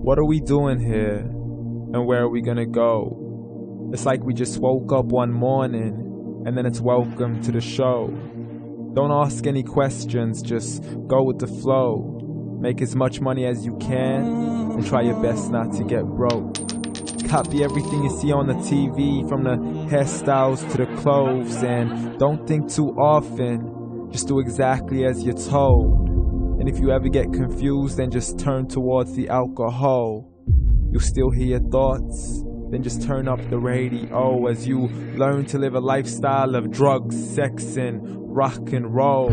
What are we doing here? And where are we gonna go? It's like we just woke up one morning and then it's welcome to the show. Don't ask any questions, just go with the flow. Make as much money as you can and try your best not to get broke. Copy everything you see on the TV, from the hairstyles to the clothes, and don't think too often, just do exactly as you're told. And if you ever get confused, then just turn towards the alcohol. You'll still hear your thoughts, then just turn up the radio as you learn to live a lifestyle of drugs, sex, and rock and roll.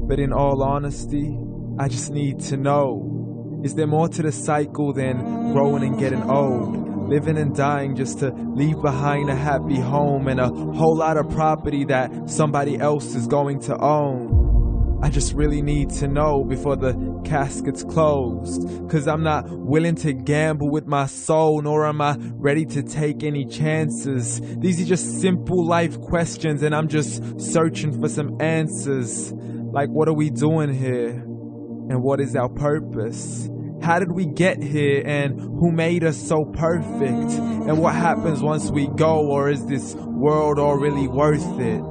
But in all honesty, I just need to know, is there more to the cycle than growing and getting old? Living and dying just to leave behind a happy home and a whole lot of property that somebody else is going to own. I just really need to know before the casket's closed, 'cause I'm not willing to gamble with my soul, nor am I ready to take any chances. These are just simple life questions and I'm just searching for some answers. Like, what are we doing here? And what is our purpose? How did we get here, and who made us so perfect? And what happens once we go, or is this world all really worth it?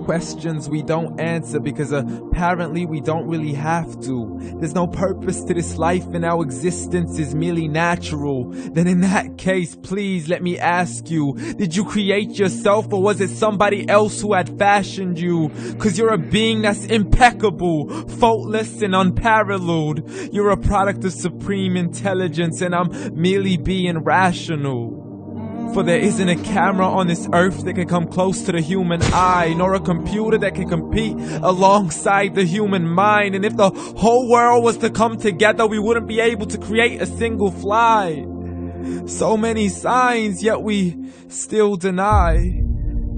Questions we don't answer because apparently we don't really have to. There's no purpose to this life and our existence is merely natural. Then in that case, please let me ask you, did you create yourself, or was it somebody else who had fashioned you? 'Cause you're a being that's impeccable, faultless and unparalleled. You're a product of supreme intelligence and I'm merely being rational. For there isn't a camera on this earth that can come close to the human eye, nor a computer that can compete alongside the human mind. And if the whole world was to come together, we wouldn't be able to create a single fly. So many signs, yet we still deny.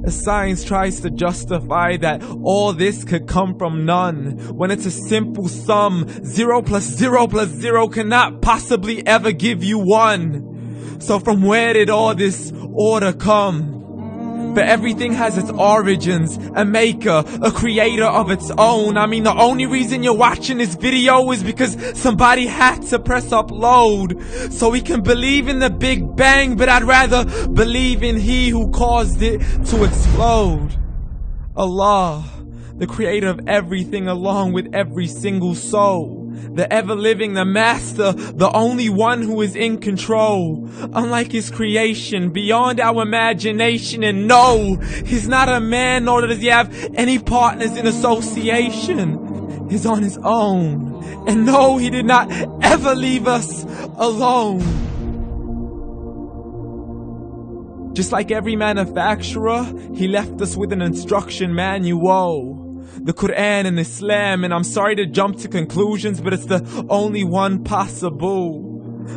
As science tries to justify that all this could come from none, when it's a simple sum. 0 plus 0 plus 0 cannot possibly ever give you 1. So from where did all this order come? But everything has its origins, a maker, a creator of its own. I mean, the only reason you're watching this video is because somebody had to press upload. So we can believe in the Big Bang, but I'd rather believe in He who caused it to explode. Allah, the creator of everything along with every single soul. The ever-living, the master, the only one who is in control. Unlike his creation, beyond our imagination. And no, he's not a man, nor does he have any partners in association. He's on his own. And no, he did not ever leave us alone. Just like every manufacturer, he left us with an instruction manual. The QURAAN and Islam, and I'm sorry to jump to conclusions, but it's the only one possible.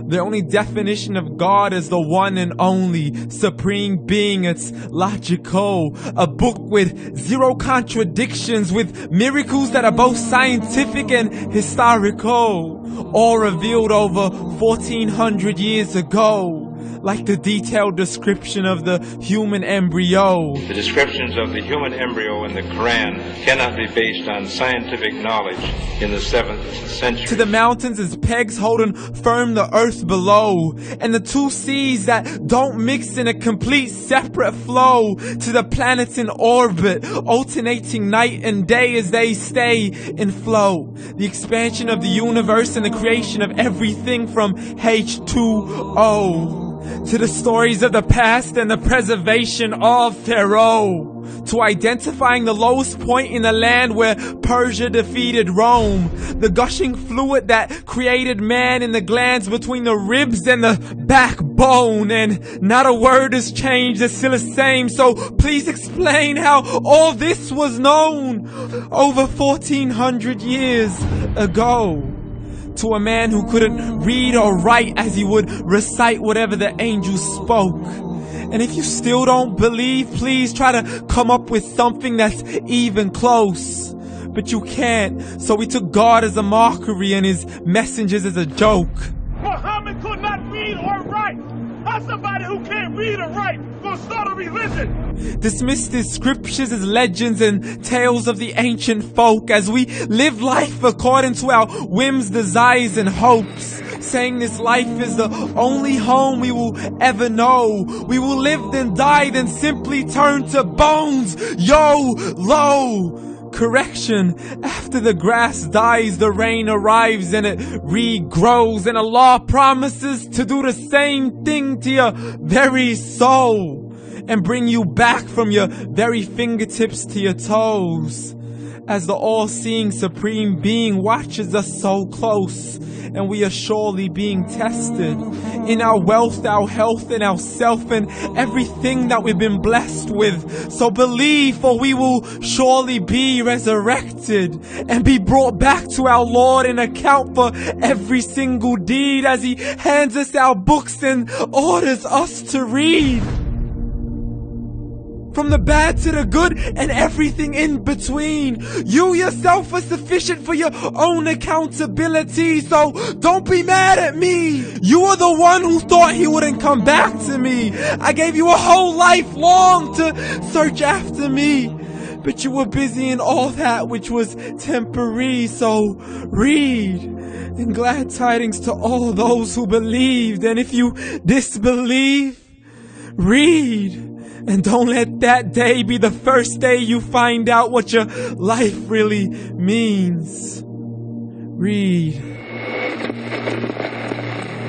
The only definition of God is the one and only supreme being. It's logical, a book with 0 contradictions, with miracles that are both scientific and historical, all revealed over 1400 years ago. Like the detailed description of the human embryo. The descriptions of the human embryo in the Quran cannot be based on scientific knowledge in the 7th century. To the mountains as pegs holding firm the earth below, and the 2 seas that don't mix in a complete separate flow. To the planets in orbit, alternating night and day as they stay in flow. The expansion of the universe and the creation of everything from H2O. To the stories of the past and the preservation of Pharaoh. To identifying the lowest point in the land where Persia defeated Rome. The gushing fluid that created man in the glands between the ribs and the backbone. And not a word has changed, it's still the same. So please explain how all this was known over 1400 years ago. To a man who couldn't read or write, as he would recite whatever the angels spoke. And if you still don't believe, please try to come up with something that's even close. But you can't, so we took God as a mockery and his messengers as a joke. Muhammad could not read or write. How's somebody who can't read or write gonna start a religion? Dismissed his scriptures as legends and tales of the ancient folk, as we live life according to our whims, desires, and hopes. saying this life is the only home we will ever know. We will live then die, then simply turn to bones. YOLO! Correction, after the grass dies, the rain arrives and it regrows, and Allah promises to do the same thing to your very soul and bring you back from your very fingertips to your toes, as the all-seeing supreme being watches us so close, and we are surely being tested in our wealth, our health, and our self, and everything that we've been blessed with. So believe, for we will surely be resurrected and be brought back to our Lord and account for every single deed, as He hands us our books and orders us to read. From the bad to the good and everything in between. You yourself are sufficient for your own accountability, so don't be mad at me. You are the one who thought He wouldn't come back to me. I gave you a whole life long to search after me, but you were busy in all that which was temporary. So read, and glad tidings to all those who believed. And if you disbelieve, read. And don't let that day be the first day you find out what your life really means. Read.